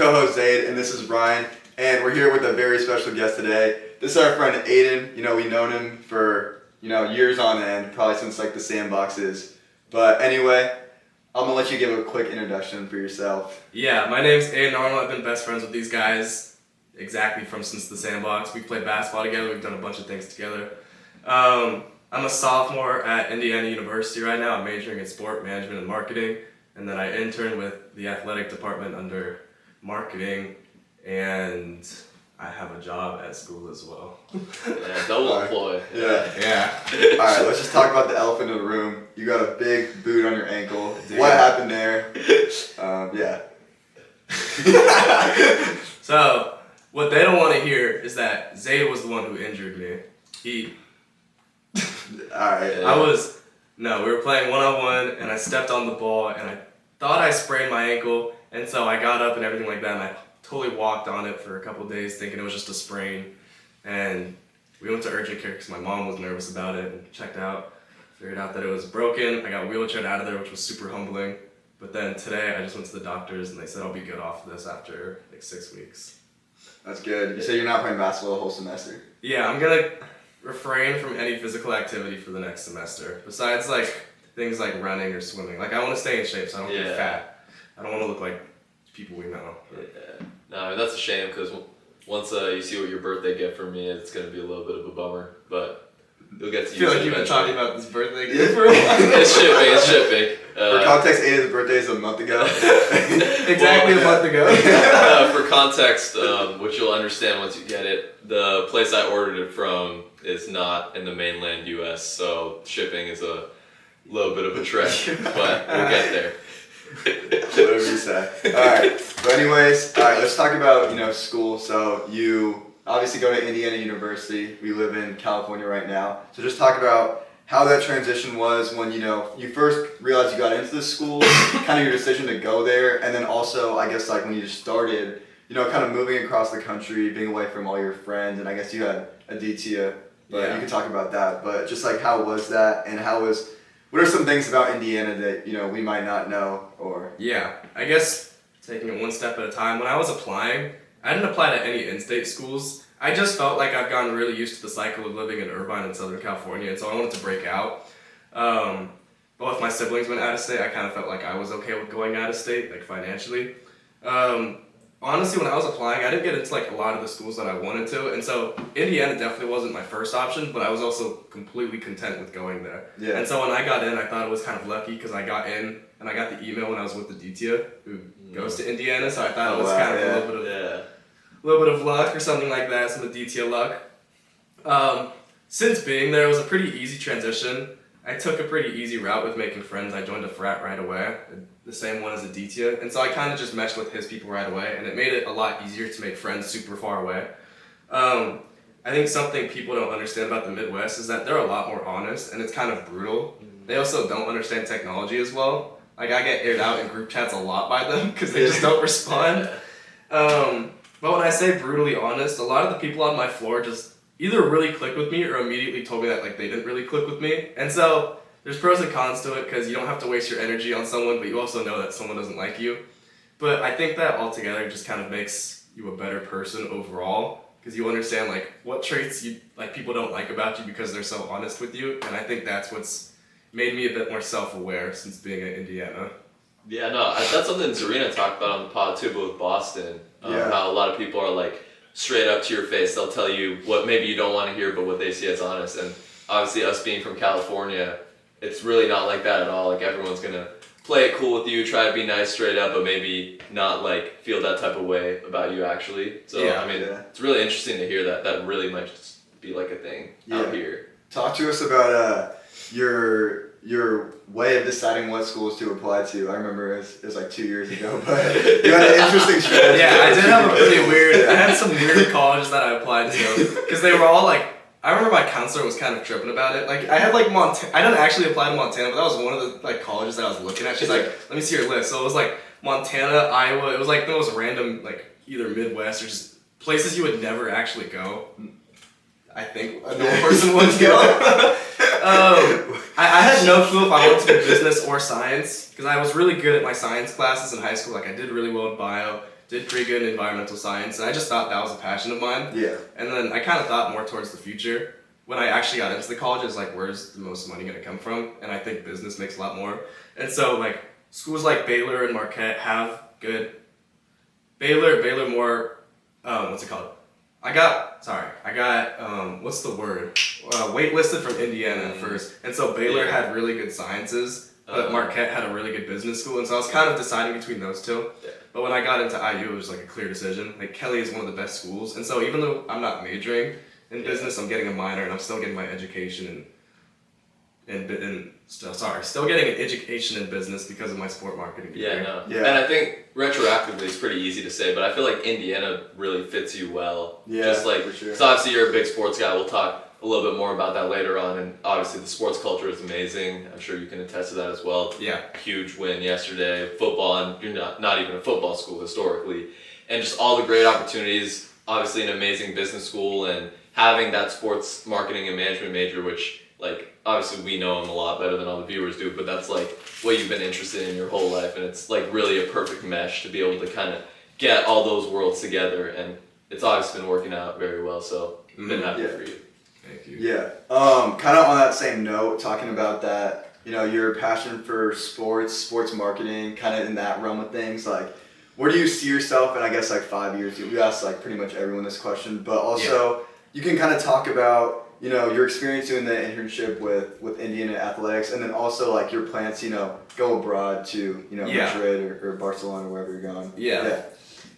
co-host Zaid, and this is Brian, and we're here with a very special guest today. This is our friend Aidan. We've known him for, years on end, probably since like the sandboxes. But anyway, I'm gonna let you give a quick introduction for yourself. Yeah, my name's Aidan Arnold. I've been best friends with these guys exactly from since the sandbox. We've played basketball together. We've done a bunch of things together. I'm a sophomore at Indiana University right now. I'm majoring in sport management and marketing, and then I intern with the athletic department under marketing, and I have a job at school as well. Yeah, double employ. Yeah. Alright, let's just talk about the elephant in the room. You got a big boot on your ankle. Dude. What happened there? Yeah. So, what they don't want to hear is that Zaid was the one who injured me. Alright. Yeah. We were playing one-on-one, and I stepped on the ball, and I thought I sprained my ankle, and so I got up and everything like that, and I totally walked on it for a couple of days thinking it was just a sprain. And we went to urgent care because my mom was nervous about it and checked out, figured out that it was broken. I got wheelchaired out of there, which was super humbling. But then today I just went to the doctors and they said I'll be good off of this after like 6 weeks. That's good. You say you're not playing basketball the whole semester? Yeah, I'm gonna refrain from any physical activity for the next semester. Besides like things like running or swimming. Like I want to stay in shape so I don't get fat. I don't want to look like people we know. Yeah. No, that's a shame because once you see what your birthday gift from me, it's going to be a little bit of a bummer, but you'll get to use it. I feel like you've been talking about this birthday gift for a while. It's shipping. For context, Aidan's birthday is a month ago. Exactly a month ago. For context, which you'll understand once you get it, the place I ordered it from is not in the mainland U.S., so shipping is a little bit of a trek, but we'll get there. Whatever you say. Alright, but anyways, let's talk about, school. So you obviously go to Indiana University. We live in California right now. So just talk about how that transition was when, you first realized you got into the school, kind of your decision to go there, and then also, I guess, like when you just started, kind of moving across the country, being away from all your friends, and I guess you had a DTIA, but you can talk about that. But just like, how was that, and what are some things about Indiana that, we might not know, or? Yeah, I guess taking it one step at a time. When I was applying, I didn't apply to any in-state schools. I just felt like I've gotten really used to the cycle of living in Irvine and Southern California, and so I wanted to break out. Both my siblings went out of state. I kind of felt like I was okay with going out of state, like financially. Honestly, when I was applying, I didn't get into like a lot of the schools that I wanted to, and so Indiana definitely wasn't my first option, but I was also completely content with going there. Yeah. And so when I got in, I thought it was kind of lucky because I got in and I got the email when I was with the DTIA who goes to Indiana, so I thought it was kind of a little bit of luck or something like that, some of the DTIA luck. Since being there, it was a pretty easy transition. I took a pretty easy route with making friends. I joined a frat right away, the same one as a DTIA, and so I kind of just meshed with his people right away, and it made it a lot easier to make friends super far away. I think something people don't understand about the Midwest is that they're a lot more honest, and it's kind of brutal. They also don't understand technology as well. Like, I get aired out in group chats a lot by them because they just don't respond. But when I say brutally honest, a lot of the people on my floor just either really clicked with me or immediately told me that like they didn't really click with me. And so there's pros and cons to it because you don't have to waste your energy on someone, but you also know that someone doesn't like you. But I think that altogether just kind of makes you a better person overall because you understand like what traits you like people don't like about you because they're so honest with you. And I think that's what's made me a bit more self-aware since being in Indiana. Yeah, no, that's something Zarina talked about on the pod too, but with Boston. How a lot of people are like straight up to your face. They'll tell you what maybe you don't want to hear, but what they see as honest. And obviously us being from California, it's really not like that at all. Like everyone's going to play it cool with you, try to be nice straight up, but maybe not like feel that type of way about you actually. So, it's really interesting to hear that. That really might just be like a thing out here. Talk to us about your way of deciding what schools to apply to. I remember it was like 2 years ago, but you had an interesting strategy. Yeah, I did have a pretty I had some weird colleges that I applied to because they were all like, I remember my counselor was kind of tripping about it. Like I had like I didn't actually apply to Montana, but that was one of the like colleges that I was looking at. She's like, let me see your list. So it was like Montana, Iowa. It was like the most random, like either Midwest or just places you would never actually go. I think a normal person would go. I had no clue if I wanted to do business or science because I was really good at my science classes in high school. Like I did really well in bio, did pretty good in environmental science, and I just thought that was a passion of mine. Yeah. And then I kind of thought more towards the future. When I actually got into the college, it's like, where's the most money gonna come from? And I think business makes a lot more. And so like schools like Baylor and Marquette have good. Baylor more, what's it called? I got what's the word? Waitlisted from Indiana at first. And so Baylor had really good sciences, but Marquette had a really good business school. And so I was kind of deciding between those two. Yeah. But when I got into IU, it was like a clear decision. Like Kelly is one of the best schools. And so even though I'm not majoring in business, I'm getting a minor and I'm still getting my education still getting an education in business because of my sport marketing degree. Yeah. And I think retroactively it's pretty easy to say, but I feel like Indiana really fits you well. Yeah, just like, for sure. So obviously you're a big sports guy. We'll talk a little bit more about that later on, and obviously the sports culture is amazing. I'm sure you can attest to that as well. Yeah. Huge win yesterday, football, and you're not even a football school historically, and just all the great opportunities. Obviously an amazing business school, and having that sports marketing and management major, which like obviously we know him a lot better than all the viewers do, but that's like what you've been interested in your whole life, and it's like really a perfect mesh to be able to kind of get all those worlds together, and it's obviously been working out very well, so been happy for you. Thank you. Yeah. Kind of on that same note, talking about that, your passion for sports marketing, kind of in that realm of things, like, where do you see yourself in, I guess, like 5 years? We asked like pretty much everyone this question, but also you can kind of talk about, your experience doing the internship with Indiana Athletics, and then also like your plans, go abroad to, Madrid or Barcelona or wherever you're going. Yeah.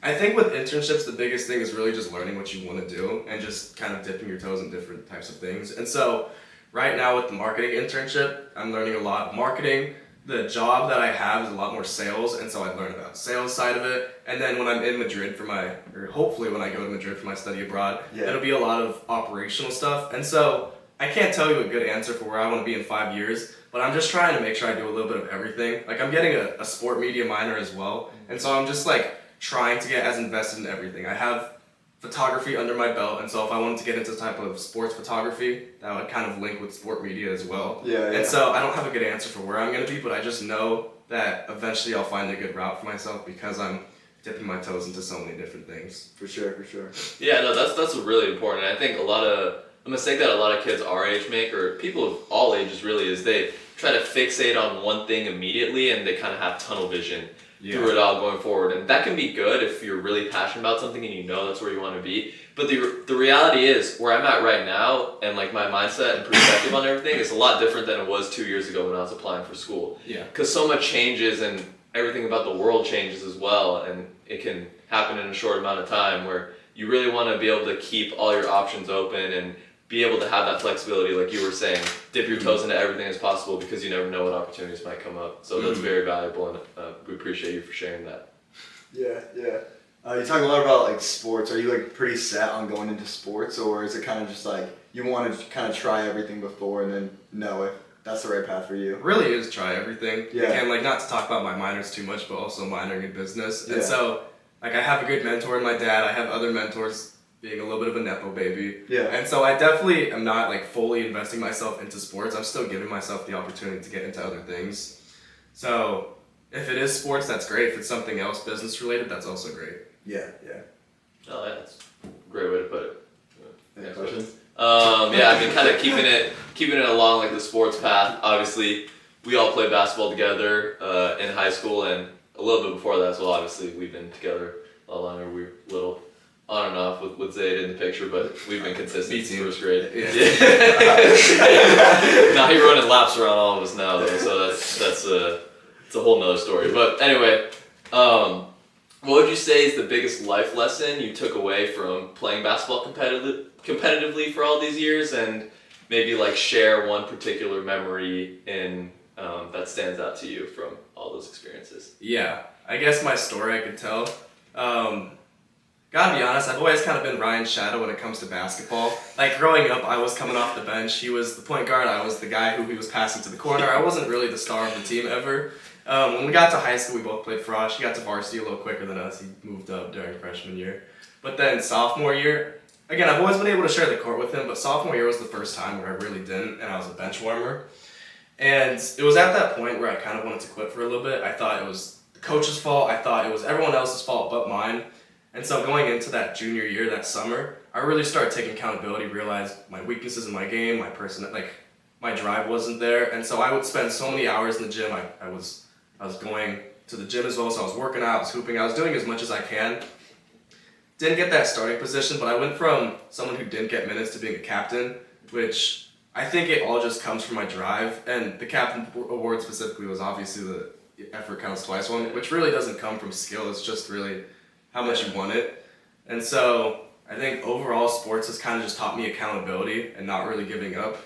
I think with internships, the biggest thing is really just learning what you want to do and just kind of dipping your toes in different types of things. And so right now with the marketing internship, I'm learning a lot of marketing. The job that I have is a lot more sales, and so I learn about sales side of it. And then when I'm in Madrid hopefully when I go to Madrid for my study abroad, it'll be a lot of operational stuff. And so I can't tell you a good answer for where I want to be in 5 years, but I'm just trying to make sure I do a little bit of everything. Like I'm getting a sport media minor as well, and so I'm just like trying to get as invested in everything. I have photography under my belt, and so if I wanted to get into type of sports photography, that would kind of link with sport media as well. And so I don't have a good answer for where I'm going to be, but I just know that eventually I'll find a good route for myself because I'm dipping my toes into so many different things. For sure. Yeah, no, that's really important. I think a mistake that a lot of kids our age make, or people of all ages really, is they try to fixate on one thing immediately and they kind of have tunnel vision through it all going forward. And that can be good if you're really passionate about something and that's where you want to be. But the reality is, where I'm at right now, and like my mindset and perspective on everything is a lot different than it was 2 years ago when I was applying for school. Yeah. Because so much changes and everything about the world changes as well, and it can happen in a short amount of time, where you really want to be able to keep all your options open and be able to have that flexibility, like you were saying, dip your toes into everything as possible, because you never know what opportunities might come up. So that's very valuable, and we appreciate you for sharing that. Yeah. You talk a lot about like sports. Are you like pretty set on going into sports, or is it kind of just like you want to kind of try everything before and then know if that's the right path for you? It really is try everything. Yeah. And like not to talk about my minors too much, but also minoring in business. Yeah. And so like I have a good mentor in my dad. I have other mentors, being a little bit of a nepo baby. Yeah. And so I definitely am not like fully investing myself into sports. I'm still giving myself the opportunity to get into other things. So if it is sports, that's great. If it's something else business related, that's also great. Yeah. Oh, yeah, that's a great way to put it. Any questions? Yeah, I mean, kind of keeping it along like the sports path. Obviously, we all played basketball together in high school, and a little bit before that as well. Obviously, we've been together a lot longer. We're a little on and off with Zayd in the picture, but we've been consistent since first grade. Yeah. Now he's running laps around all of us now, though, so that's it's a whole nother story. But anyway, what would you say is the biggest life lesson you took away from playing basketball competitively for all these years, and maybe like share one particular memory that stands out to you from all those experiences? Yeah, I guess my story I could tell. Gotta be honest, I've always kind of been Ryan's shadow when it comes to basketball. Like growing up, I was coming off the bench. He was the point guard. I was the guy who he was passing to the corner. I wasn't really the star of the team ever. When we got to high school, we both played frosh. He got to varsity a little quicker than us. He moved up during freshman year. But then sophomore year, again, I've always been able to share the court with him, but sophomore year was the first time where I really didn't, and I was a bench warmer. And it was at that point where I kind of wanted to quit for a little bit. I thought it was the coach's fault. I thought it was everyone else's fault but mine. And so going into that junior year, that summer, I really started taking accountability, realized my weaknesses in my game, my drive wasn't there. And so I would spend so many hours in the gym. I was going to the gym as well, so I was working out, I was hooping, I was doing as much as I can. Didn't get that starting position, but I went from someone who didn't get minutes to being a captain, which I think it all just comes from my drive. And the captain award specifically was obviously the effort counts twice one, which really doesn't come from skill. It's just really how much you want it. And so I think overall sports has kind of just taught me accountability and not really giving up.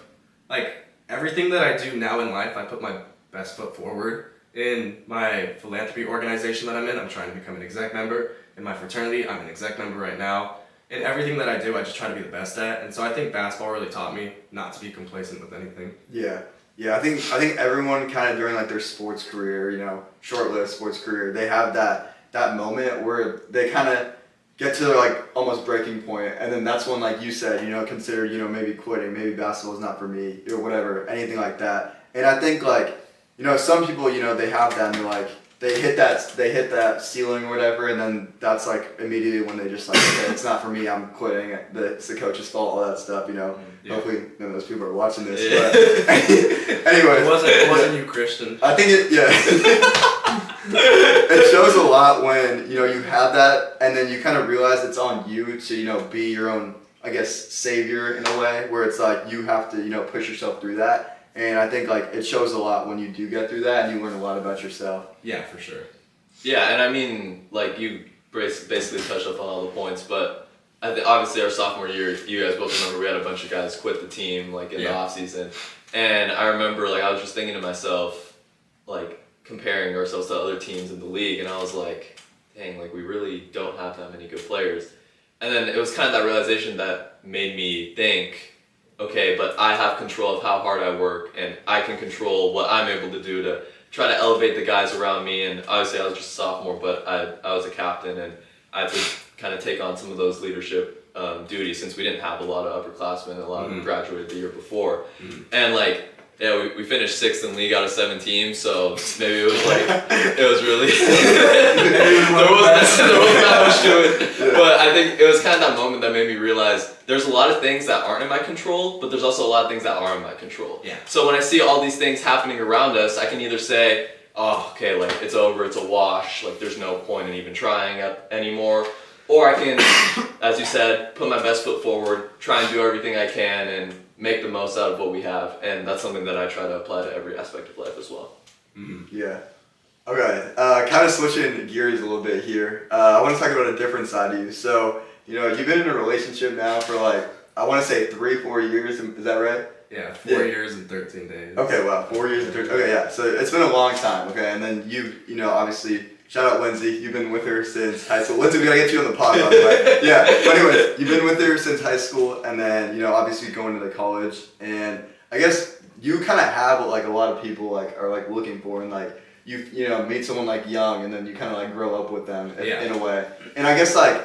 Like everything that I do now in life, I put my best foot forward. In my philanthropy organization that I'm in, I'm trying to become an exec member. In my fraternity, I'm an exec member right now. In everything that I do, I just try to be the best at. And so I think basketball really taught me not to be complacent with anything. Yeah. I think everyone kind of during like their sports career, you know, short-lived sports career, they have that moment where they kind of get to their like almost breaking point, and then that's when, like you said, you know, consider, you know, maybe quitting, maybe basketball is not for me or whatever, anything like that. And I think like, you know, some people, you know, they have that and they're like, they hit that ceiling or whatever, and then that's like immediately when they just like, okay, it's not for me, I'm quitting, it's the coach's fault, all that stuff, you know. Yeah. Hopefully none of those people are watching this. Yeah. But anyways. It wasn't you, Christian. I think it shows a lot when, you know, you have that and then you kind of realize it's on you to, you know, be your own, I guess, savior in a way, where it's like you have to, you know, push yourself through that. And I think like it shows a lot when you do get through that and you learn a lot about yourself. Yeah, for sure. Yeah, and I mean, like you basically touched up on all the points, but obviously our sophomore year, you guys both remember we had a bunch of guys quit the team like in the off season, and I remember like I was just thinking to myself, like comparing ourselves to other teams in the league, and I was like, dang, like we really don't have that many good players. And then it was kind of that realization that made me think, okay, but I have control of how hard I work, and I can control what I'm able to do to try to elevate the guys around me. And obviously I was just a sophomore, but I was a captain, and I had to kind of take on some of those leadership duties since we didn't have a lot of upperclassmen, and a lot of them graduated the year before. And like, yeah, we finished 6th in league out of 7 teams, so maybe it was like, it was really, there wasn't that much to it. Yeah. But I think it was kind of that moment that made me realize there's a lot of things that aren't in my control, but there's also a lot of things that are in my control. Yeah. So when I see all these things happening around us, I can either say, oh, okay, like it's over, it's a wash, like there's no point in even trying anymore. Or I can, as you said, put my best foot forward, try and do everything I can, and make the most out of what we have. And that's something that I try to apply to every aspect of life as well. Yeah. Okay, kind of switching gears a little bit here. I want to talk about a different side of you. So, you know, you've been in a relationship now for like, I want to say 3-4 years, is that right? Yeah, 4 years and 13 days. Okay, wow, 4 years and 13, okay, yeah, so it's been a long time, okay, and then you know, obviously, shout out Lindsay, you've been with her since high school. Lindsay, we gotta get you on the pod, by the way. Yeah, but anyways, you've been with her since high school, and then, you know, obviously going to the college, and I guess you kind of have what like a lot of people like are like looking for, and like, you know, meet someone like young, and then you kind of like grow up with them in a way. And I guess like,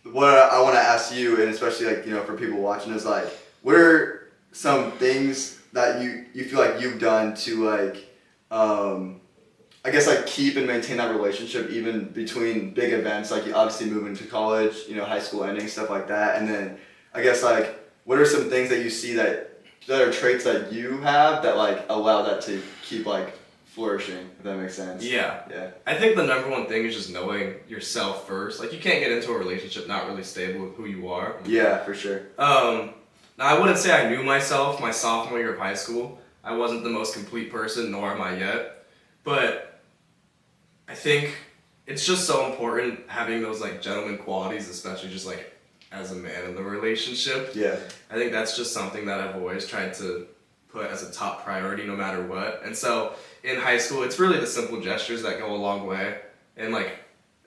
what I want to ask you, and especially like, you know, for people watching, is like, what are some things that you feel like you've done to like, I guess like keep and maintain that relationship even between big events, like you obviously moving to college, you know, high school ending, stuff like that. And then I guess like, what are some things that you see that are traits that you have that like allow that to keep like flourishing, if that makes sense? Yeah. I think the number one thing is just knowing yourself first. Like you can't get into a relationship not really stable with who you are. Yeah, for sure. Now I wouldn't say I knew myself my sophomore year of high school. I wasn't the most complete person, nor am I yet. But I think it's just so important having those like gentleman qualities, especially just like as a man in the relationship. Yeah. I think that's just something that I've always tried to put as a top priority no matter what. And so in high school, it's really the simple gestures that go a long way. And like,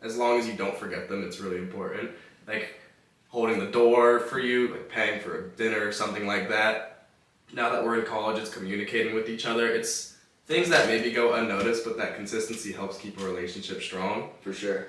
as long as you don't forget them, it's really important. Like holding the door for you, like paying for a dinner or something like that. Now that we're in college, it's communicating with each other. It's things that maybe go unnoticed, but that consistency helps keep a relationship strong. For sure.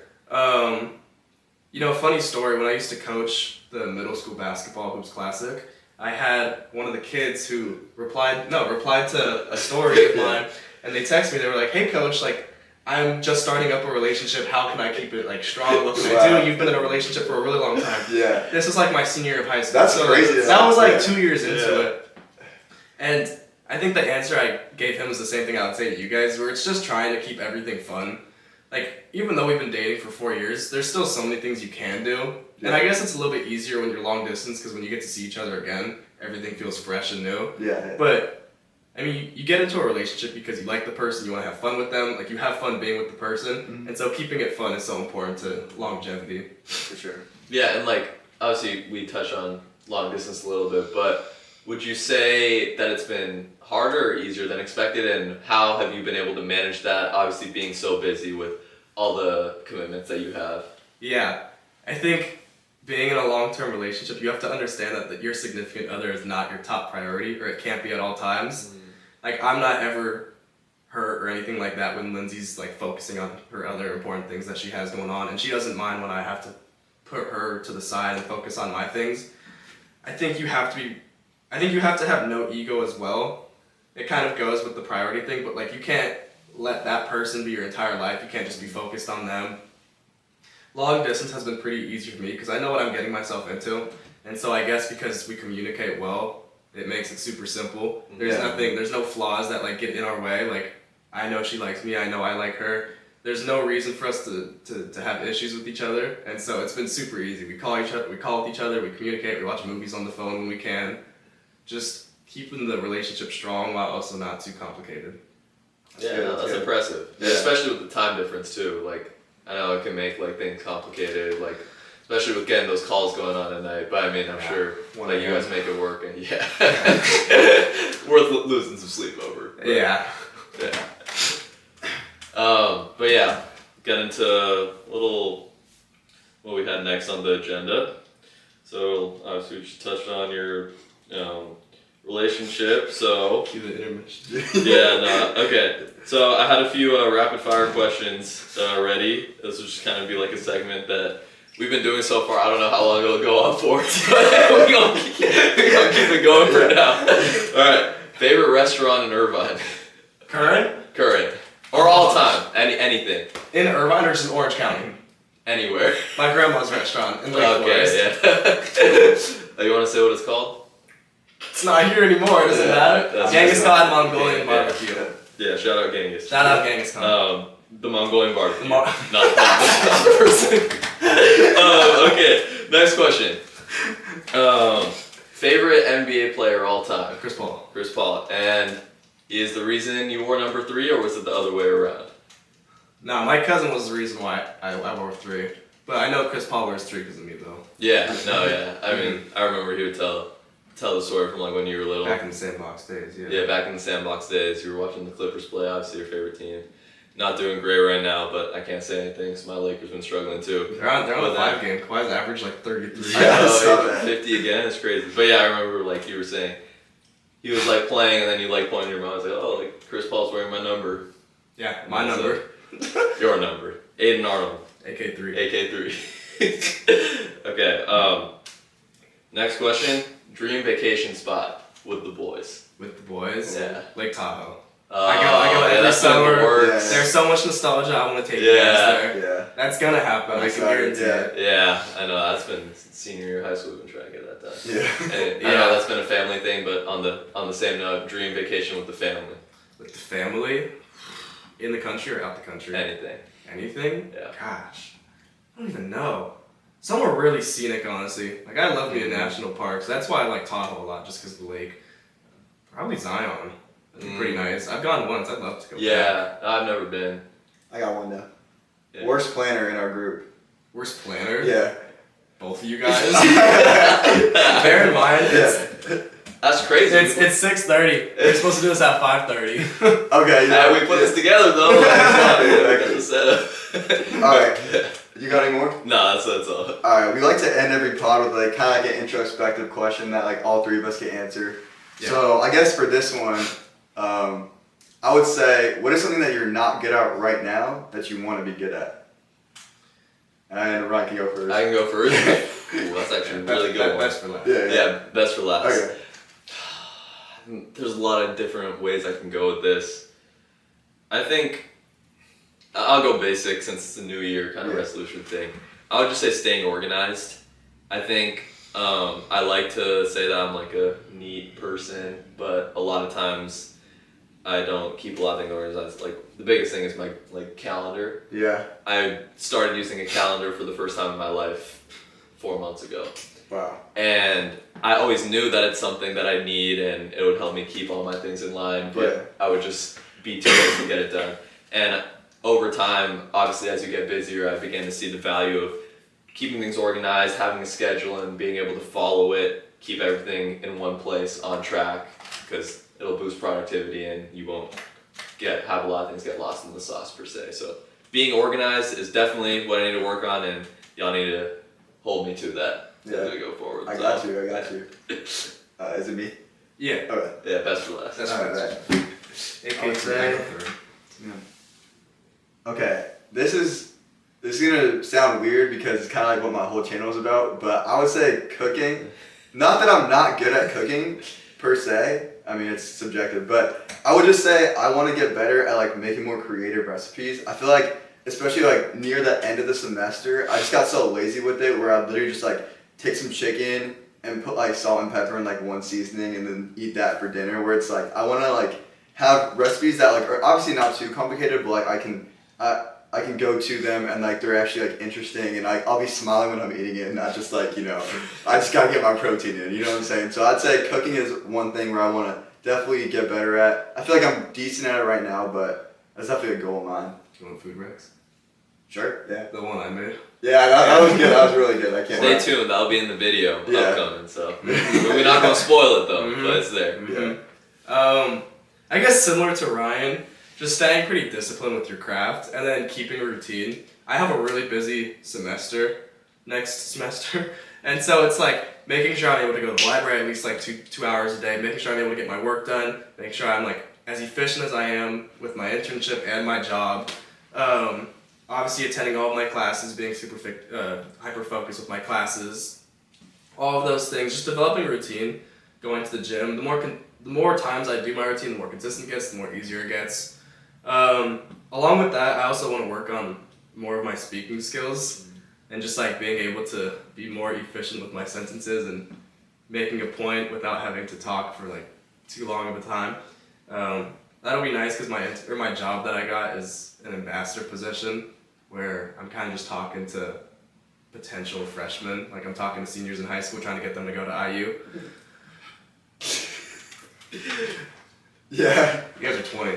You know, a funny story, when I used to coach the middle school basketball hoops classic, I had one of the kids who replied to a story of mine, and they texted me, they were like, hey coach, like, I'm just starting up a relationship. How can I keep it like strong? What can I do? You've been in a relationship for a really long time. Yeah. This is like my senior year of high school. That's so crazy. That was like Yeah. 2 years into it. And I think the answer I gave him was the same thing I would say to you guys, where it's just trying to keep everything fun. Like, even though we've been dating for 4 years, there's still so many things you can do. Yeah. And I guess it's a little bit easier when you're long distance, because when you get to see each other again, everything feels fresh and new. Yeah. But I mean, you get into a relationship because you like the person, you want to have fun with them, like you have fun being with the person, and so keeping it fun is so important to longevity. For sure. Yeah, and like obviously we touch on long distance a little bit, but would you say that it's been harder or easier than expected, and how have you been able to manage that, obviously being so busy with all the commitments that you have? Yeah, I think being in a long-term relationship, you have to understand that your significant other is not your top priority, or it can't be at all times. Like, I'm not ever hurt or anything like that when Lindsay's like focusing on her other important things that she has going on, and she doesn't mind when I have to put her to the side and focus on my things. I think you have to have no ego as well. It kind of goes with the priority thing, but like you can't let that person be your entire life. You can't just be focused on them. Long distance has been pretty easy for me because I know what I'm getting myself into, and so I guess because we communicate well, it makes it super simple. There's no flaws that like get in our way. Like, I know she likes me, I know I like her. There's no reason for us to have issues with each other, and so it's been super easy. We call with each other, we communicate, we watch movies on the phone when we can. Just keeping the relationship strong while also not too complicated. That's impressive. Yeah. Especially with the time difference too. Like, I know it can make like things complicated, like especially with getting those calls going on at night. But I mean, I'm sure like you guys make it work, and worth losing some sleep over. But, yeah. But yeah, get into a little what we had next on the agenda. So obviously we just touched on your relationship. So Cue the intermission. okay. So I had a few rapid fire questions ready. This will just kind of be like a segment that we've been doing so far. I don't know how long it'll go on for, but we're gonna keep it going for now. All right. Favorite restaurant in Irvine? Current? Or all time? anything? In Irvine or just in Orange County? Anywhere. My grandma's restaurant in Lake Forest. You want to say what it's called? It's not here anymore, does it matter? Genghis Khan Mongolian Yeah. barbecue. Yeah, shout out Genghis. Shout out Genghis Khan. The Mongolian barbecue. Not the person. Okay, next question. Favorite NBA player all time? Chris Paul. Chris Paul. And is the reason you wore number 3, or was it the other way around? No, my cousin was the reason why I wore 3. But I know Chris Paul wears 3 because of me, though. Yeah, I mean, I remember he would tell the story from like when you were little. Back in the sandbox days, yeah. Yeah, back in the sandbox days. You were watching the Clippers play, obviously your favorite team. Not doing great right now, but I can't say anything because my Lakers been struggling too. They're on a 5-game. Kawhi's average like 33. I know, 50 again. It's crazy. But yeah, I remember like you were saying, he was like playing and then you like pointed your mouth. I was like, oh, like Chris Paul's wearing my number. Yeah, my number. Your number. Aidan Arnold. AK3. AK3. Okay. Next question. Dream vacation spot with the boys. With the boys? Yeah. Lake Tahoe. I go every summer. Works. There's so much nostalgia. I want to take you guys there. Yeah. That's gonna happen. I can guarantee it. Yeah, I know. That's been senior year of high school. We've been trying to get that done. Yeah. And I know that's been a family thing, but on the same note, dream vacation with the family. With the family, in the country or out the country? Anything. Anything? Yeah. Gosh, I don't even know. Somewhere really scenic, honestly. Like, I love me in national parks. That's why I like Tahoe a lot, just because of the lake. Probably Zion. That'd be pretty nice. I've gone once. I'd love to go back. Yeah, I've never been. I got one now. Yeah. Worst planner in our group. Worst planner? Yeah. Both of you guys? Bear in mind, That's crazy. it's 6:30. We're supposed to do this at 5:30. Okay. Yeah. We put this together though. We got the setup. Alright. You got any more? No, that's all. Alright, we like to end every pod with like kind of like an introspective question that like all 3 of us can answer. Yeah. So I guess for this one, I would say, what is something that you're not good at right now that you want to be good at? And Ryan can go first. I can go first. Ooh, that's actually a really good one. Best for last. Yeah, best for last. Okay. There's a lot of different ways I can go with this. I think I'll go basic since it's a new year kind of resolution thing. I would just say staying organized. I think I like to say that I'm like a neat person, but a lot of times I don't keep a lot of things organized. Like the biggest thing is my like calendar. Yeah. I started using a calendar for the first time in my life 4 months ago. Wow. And I always knew that it's something that I need and it would help me keep all my things in line, but I would just be too lazy to get it done. And over time, obviously as you get busier, I began to see the value of keeping things organized, having a schedule and being able to follow it, keep everything in one place on track, because it'll boost productivity and you won't have a lot of things get lost in the sauce per se. So being organized is definitely what I need to work on, and y'all need to hold me to that as we go forward. I got you. Is it me? Yeah. Okay. Yeah, best for last. That's right. I would say. Okay, this is gonna sound weird because it's kind of like what my whole channel is about, but I would say cooking. Not that I'm not good at cooking per se. I mean, it's subjective, but I would just say I want to get better at like making more creative recipes. I feel like, especially like near the end of the semester, I just got so lazy with it where I literally just like take some chicken and put like salt and pepper and like one seasoning and then eat that for dinner. Where it's like I want to like have recipes that like are obviously not too complicated, but like I can go to them and like they're actually like interesting and I'll be smiling when I'm eating it and not just like, you know, I just gotta get my protein in, you know what I'm saying? So I'd say cooking is one thing where I want to definitely get better at. I feel like I'm decent at it right now, but that's definitely a goal of mine. Do you want food Rex? Sure, yeah. The one I made. Yeah, that was good. That was really good. I can't Stay lie. tuned, that'll be in the video upcoming, so we're not gonna spoil it though, but it's there. Yeah. I guess similar to Ryan, just staying pretty disciplined with your craft and then keeping a routine. I have a really busy semester next semester, and so it's like making sure I'm able to go to the library at least like two hours a day, making sure I'm able to get my work done, making sure I'm like as efficient as I am with my internship and my job. Obviously attending all of my classes, being super hyper focused with my classes, all of those things, just developing a routine, going to the gym. The more times I do my routine, the more consistent it gets, the more easier it gets. Along with that, I also want to work on more of my speaking skills and just like being able to be more efficient with my sentences and making a point without having to talk for like too long of a time. That'll be nice because my job that I got is an ambassador position where I'm kind of just talking to potential freshmen. Like I'm talking to seniors in high school trying to get them to go to IU. Yeah. You guys are 20.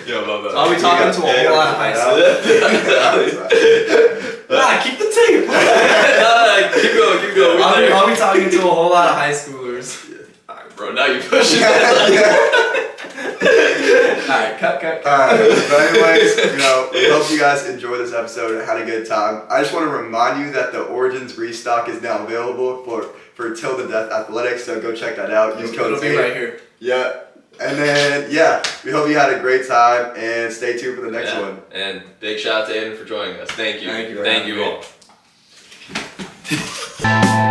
Yo, my bad. I'll be talking to a whole lot of high school. Nah, keep the tape. Keep going. I'll be talking to a whole lot of high schoolers. Alright, bro, now you're pushing it. Alright, cut. But anyways, you know, we hope you guys enjoyed this episode and had a good time. I just want to remind you that the Origins restock is now available for Till the Death Athletics, so go check that out. Use code It'll be right here. Yeah. And then, yeah, we hope you had a great time and stay tuned for the next one. And big shout out to Aidan for joining us. Thank you. Thank you. Thank you all.